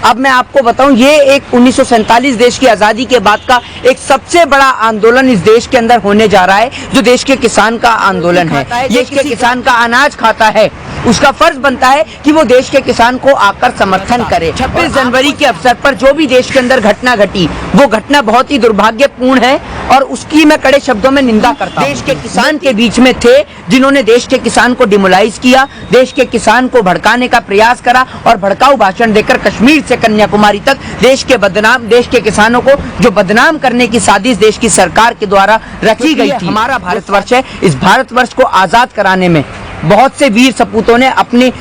अब मैं आपको बताऊं, ये एक 1947 देश की आजादी के बाद का एक सबसे बड़ा आंदोलन इस देश के अंदर होने जा रहा है, जो देश के किसान का आंदोलन है। ये किसान का अनाज खाता है, उसका फर्ज बनता है कि वो देश के किसान को आकर समर्थन करे। 26 जनवरी के अवसर पर जो भी देश के अंदर घटना घटी, वो घटना बहुत ही दुर्भाग्यपूर्ण है और उसकी मैं कड़े शब्दों में निंदा करता हूं। देश के किसान के बीच में थे जिन्होंने देश के किसान को डिमोलाइज किया, देश के किसान को भड़काने का प्रयास करा और भड़काऊ भाषण देकर कश्मीर से कन्याकुमारी तक देश के किसानों को जो बदनाम करने की साजिश देश की सरकार के द्वारा रची गई थी। हमारा भारतवर्ष है, इस भारतवर्ष को आजाद कराने में बहुत से वीर सपूतों ने अपने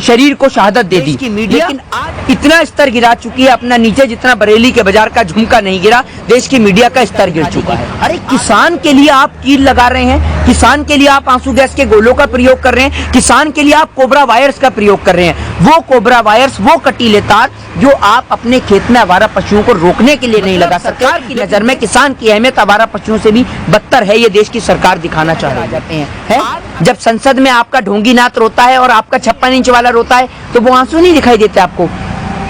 शरीर को शहादत दे दी। लेकिन आज इतना स्तर गिरा चुकी है अपना, नीचे जितना बरेली के बाजार का झुमका नहीं गिरा, देश की मीडिया का स्तर गिर चुका है। अरे किसान के लिए आप कील लगा रहे हैं, किसान के लिए आप आंसू गैस के गोलों का प्रयोग कर रहे हैं, किसान के लिए आप कोबरा वायर्स का प्रयोग कर रहे हैं। वो कोबरा वायर्स, वो कटीले तार जो आप अपने खेत में आवारा पशुओं को रोकने के लिए नहीं लगा सकते। सरकार की नजर में किसान की अहमियत आवारा पशुओं से भी बदतर है, ये देश की सरकार दिखाना चाह रही है। जब संसद में आपका ढोंगी नाथ रोता है और आपका 56 इंच वाला रोता है, तो वो आंसू नहीं दिखाई देते आपको?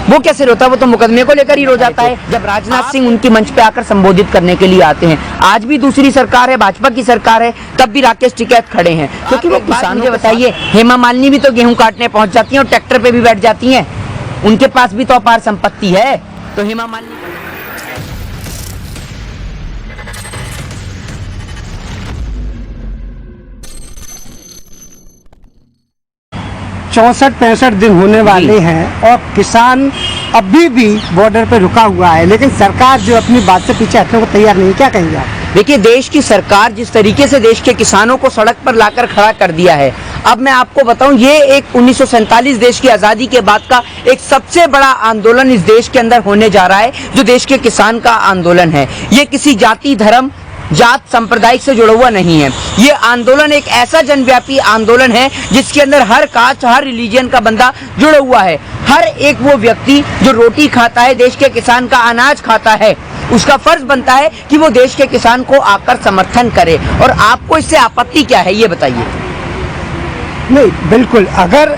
वो कैसे रोता है? वो तो मुकदमे को लेकर ही रो जाता है। जब राजनाथ सिंह उनकी मंच पे आकर संबोधित करने के लिए आते हैं, आज भी दूसरी सरकार है, भाजपा की सरकार है, तब भी राकेश टिकैत खड़े हैं, क्योंकि वो किसान। मुझे बताइए, हेमा मालिनी भी तो गेहूं काटने पहुंच जाती हैं और ट्रैक्टर पे भी बैठ जाती हैं, उनके पास भी तो अपार संपत्ति है। तो हेमा मालिनी 64-65 दिन होने वाले हैं और किसान अभी भी बॉर्डर पे रुका हुआ है, लेकिन सरकार जो अपनी बात से पीछे हटने को तैयार नहीं। क्या कहेंगे आप? देखिए, देश की सरकार जिस तरीके से देश के किसानों को सड़क पर लाकर खड़ा कर दिया है, अब मैं आपको बताऊं, ये एक 1947 देश की आजादी के बाद का एक सबसे बड़ा आंदोलन इस देश के अंदर होने जा रहा है, जो देश के किसान का आंदोलन है। ये किसी जाति, धर्म, जात, सांप्रदायिक से जुड़ा हुआ नहीं है। ये आंदोलन एक ऐसा जनव्यापी आंदोलन है जिसके अंदर हर कास्ट, हर रिलीजन का बंदा जुड़ा हुआ है। हर एक वो व्यक्ति जो रोटी खाता है, देश के किसान का अनाज खाता है, उसका फर्ज बनता है कि वो देश के किसान को आकर समर्थन करे। और आपको इससे आपत्ति क्या है, ये बताइए? नहीं, बिल्कुल, अगर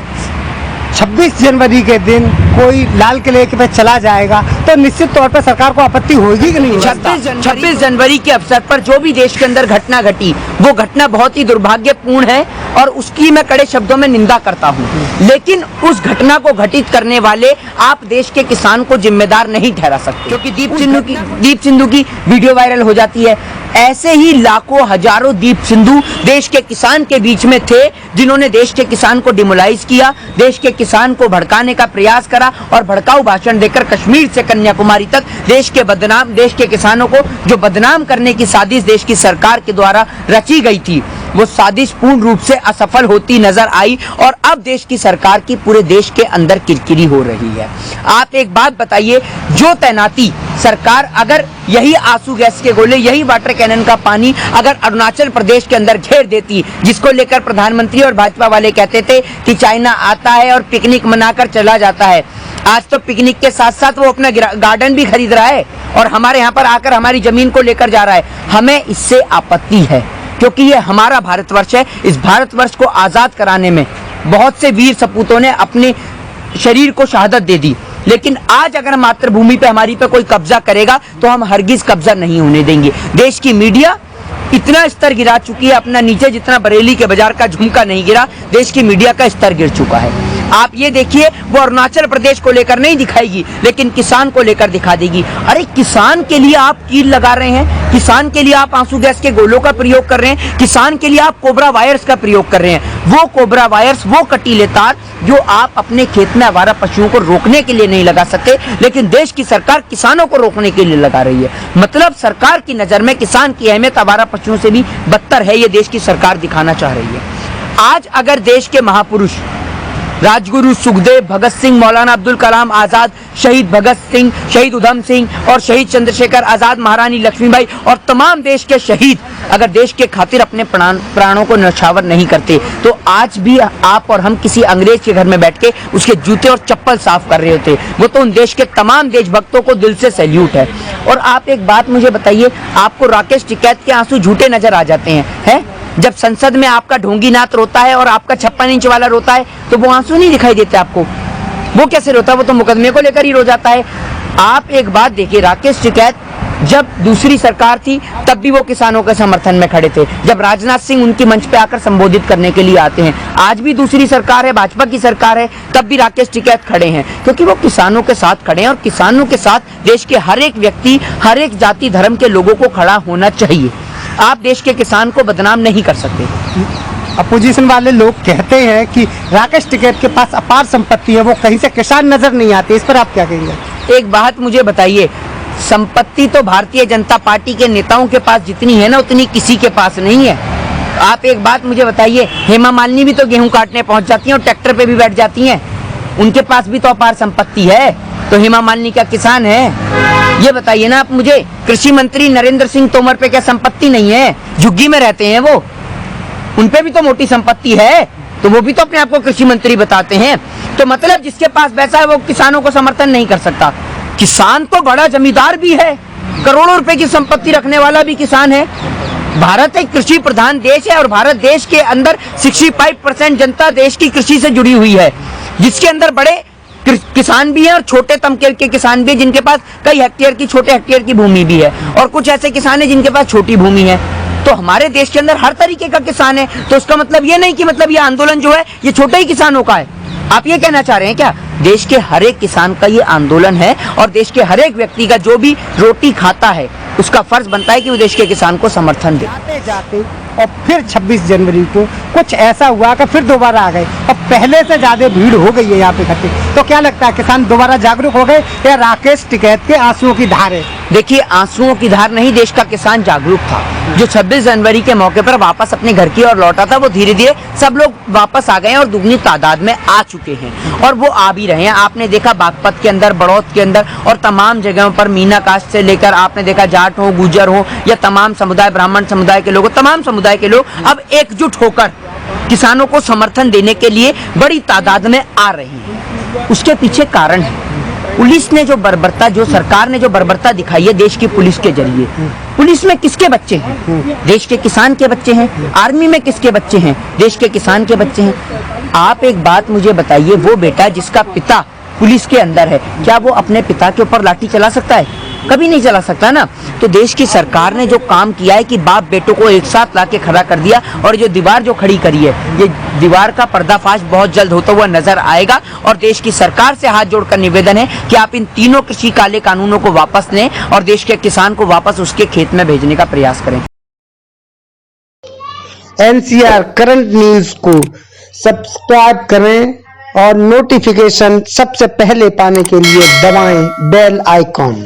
26 जनवरी के दिन कोई लाल किले पे चला जाएगा तो निश्चित तौर पर सरकार को आपत्ति होगी कि नहीं? 26 जनवरी के अवसर पर जो भी देश के अंदर घटना घटी, वो घटना बहुत ही दुर्भाग्यपूर्ण है और उसकी मैं कड़े शब्दों में निंदा करता हूँ। लेकिन उस घटना को घटित करने वाले आप देश के किसान को जिम्मेदार नहीं ठहरा सकते, क्योंकि दीप सिंधु की वीडियो वायरल हो जाती है। ऐसे ही लाखों, हजारों दीप सिंधु देश के किसान के बीच में थे जिन्होंने देश के किसान को डिमोलाइज किया, देश के किसान को भड़काने का प्रयास करा और भड़काऊ भाषण देकर कश्मीर से कन्याकुमारी तक देश के किसानों को जो बदनाम करने की साजिश देश की सरकार के द्वारा रची गई थी, वो साजिश पूर्ण रूप से असफल होती नजर आई और अब देश की सरकार की पूरे देश के अंदर किरकिरी हो रही है। आप एक बात बताइए, जो तैनाती सरकार अगर यही आंसू गैस के गोले, यही वाटर कैनन का पानी अगर अरुणाचल प्रदेश के अंदर घेर देती, जिसको लेकर प्रधानमंत्री और भाजपा वाले कहते थे कि चाइना आता है और पिकनिक मनाकर चला जाता है, आज तो पिकनिक के साथ साथ वो अपना गार्डन भी खरीद रहा है और हमारे यहाँ पर आकर हमारी जमीन को लेकर जा रहा है। हमें इससे आपत्ति है, क्योंकि ये हमारा भारतवर्ष है। इस भारतवर्ष को आजाद कराने में बहुत से वीर सपूतों ने अपने शरीर को शहादत दे दी, लेकिन आज अगर मातृभूमि पे हमारी पे कोई कब्जा करेगा तो हम हरगिज कब्जा नहीं होने देंगे। देश की मीडिया इतना स्तर गिरा चुकी है अपना, नीचे जितना बरेली के बाजार का झुमका नहीं गिरा, देश की मीडिया का स्तर गिर चुका है। आप ये देखिए, वो अरुणाचल प्रदेश को लेकर नहीं दिखाएगी, लेकिन किसान को लेकर दिखा देगी। अरे किसान के लिए आप कील लगा रहे हैं, किसान के लिए आप आंसू गैस के गोलों का प्रयोग कर रहे हैं, किसान के लिए आप कोबरा वायर्स का प्रयोग कर रहे हैं। वो कोबरा वायर्स, वो कटीले तार जो आप अपने खेत में आवारा पशुओं को रोकने के लिए नहीं लगा सकते, लेकिन देश की सरकार किसानों को रोकने के लिए लगा रही है। मतलब सरकार की नजर में किसान की अहमियत आवारा पशुओं से भी बदतर है, ये देश की सरकार दिखाना चाह रही है। आज अगर देश के महापुरुष राजगुरु सुखदेव, भगत सिंह, मौलाना अब्दुल कलाम आजाद, शहीद भगत सिंह, शहीद उधम सिंह और शहीद चंद्रशेखर आजाद, महारानी लक्ष्मीबाई और तमाम देश के शहीद अगर देश के खातिर अपने प्राणों को न्यौछावर नहीं करते, तो आज भी आप और हम किसी अंग्रेज के घर में बैठ के उसके जूते और चप्पल साफ कर रहे होते। वो तो उन देश के तमाम देशभक्तों को दिल से सैल्यूट है। और आप एक बात मुझे बताइए, आपको राकेश टिकैत के आंसू झूठे नजर आ जाते हैं? जब संसद में आपका ढोंगी नाथ रोता है और आपका 56 इंच वाला रोता है, तो वो आंसू नहीं दिखाई देते आपको? वो कैसे रोता है? वो तो मुकदमे को लेकर ही रो जाता है। आप एक बात देखिए, राकेश टिकैत जब दूसरी सरकार थी तब भी वो किसानों के समर्थन में खड़े थे। जब राजनाथ सिंह उनकी मंच पे आकर संबोधित करने के लिए आते हैं, आज भी दूसरी सरकार है, भाजपा की सरकार है, तब भी राकेश टिकैत खड़े हैं, क्योंकि वो किसानों के साथ खड़े हैं। और किसानों के साथ देश के हर एक व्यक्ति, हर एक जाति धर्म के लोगों को खड़ा होना चाहिए। आप देश के किसान को बदनाम नहीं कर सकते। अपोजिशन वाले लोग कहते हैं कि राकेश टिकैत के पास अपार संपत्ति है, वो कहीं से किसान नजर नहीं आते, इस पर आप क्या कहेंगे? एक बात मुझे बताइए, संपत्ति तो भारतीय जनता पार्टी के नेताओं के पास जितनी है ना, उतनी किसी के पास नहीं है। आप एक बात मुझे बताइए, हेमा मालिनी भी तो गेहूं काटने पहुंच जाती हैं और ट्रैक्टर पे भी बैठ जाती हैं, उनके पास भी तो अपार संपत्ति है। तो हेमा मालिनी क्या किसान है? ये बताइए ना आप मुझे। कृषि मंत्री नरेंद्र सिंह तोमर पे क्या संपत्ति नहीं है? झुग्गी में रहते हैं वो, उनपे भी तो मोटी संपत्ति है, तो वो भी तो अपने आप को कृषि मंत्री बताते हैं। तो मतलब जिसके पास पैसा है वो किसानों को समर्थन नहीं कर सकता। किसान तो बड़ा जमींदार भी है, करोड़ों रुपए की संपत्ति रखने वाला भी किसान है। भारत एक कृषि प्रधान देश है और भारत देश के अंदर 65% जनता देश की कृषि से जुड़ी हुई है, जिसके अंदर बड़े किसान भी हैं और छोटे तबके के किसान भी हैं, जिनके पास कई हेक्टेयर की, छोटे हेक्टेयर की भूमि भी है, और कुछ ऐसे किसान हैं जिनके पास छोटी भूमि है। तो हमारे देश के अंदर हर तरीके का किसान है। तो उसका मतलब ये नहीं कि मतलब ये आंदोलन जो है ये छोटे ही किसानों का है। आप ये कहना चाह रहे हैं क्या? देश के हर एक किसान का ये आंदोलन है और देश के हर एक व्यक्ति का जो भी रोटी खाता है उसका फर्ज बनता है कि वो देश के किसान को समर्थन दे। जाते जाते और फिर 26 जनवरी को कुछ ऐसा हुआ कि फिर दोबारा आ गए और पहले से ज्यादा भीड़ हो गई है यहाँ पे इकट्ठे। तो क्या लगता है, किसान दोबारा जागरूक हो गए या राकेश टिकैत के आंसुओं की धार है? देखिए, आंसुओं की धार नहीं, देश का किसान जागरूक था। जो 26 जनवरी के मौके पर वापस अपने घर की ओर लौटा था, वो धीरे धीरे सब लोग वापस आ गए हैं और दुगनी तादाद में आ चुके हैं, और वो आ भी रहे हैं। आपने देखा बागपत के अंदर, बड़ौत के अंदर और तमाम जगहों पर मीना कास्ट से लेकर आपने देखा जाट हो, गुर्जर हो या तमाम समुदाय, ब्राह्मण समुदाय के लोग, तमाम समुदाय के लोग अब एकजुट होकर किसानों को समर्थन देने के लिए बड़ी तादाद में आ रहे हैं। उसके पीछे कारण है पुलिस ने जो बर्बरता, जो सरकार ने जो बर्बरता दिखाई है देश की पुलिस के जरिए। पुलिस में किसके बच्चे हैं? देश के किसान के बच्चे हैं। आर्मी में किसके बच्चे हैं? देश के किसान के बच्चे हैं। आप एक बात मुझे बताइए, वो बेटा जिसका पिता पुलिस के अंदर है, क्या वो अपने पिता के ऊपर लाठी चला सकता है? कभी नहीं चला सकता ना। तो देश की सरकार ने जो काम किया है कि बाप बेटों को एक साथ लाके खड़ा कर दिया, और जो दीवार जो खड़ी करी है, ये दीवार का पर्दाफाश बहुत जल्द होता हुआ नजर आएगा। और देश की सरकार से हाथ जोड़कर निवेदन है कि आप इन तीनों कृषि काले कानूनों को वापस लें और देश के किसान को वापस उसके खेत में भेजने का प्रयास करें। NCR करंट न्यूज को सब्सक्राइब करें और नोटिफिकेशन सबसे पहले पाने के लिए दबाएं बेल आइकॉन।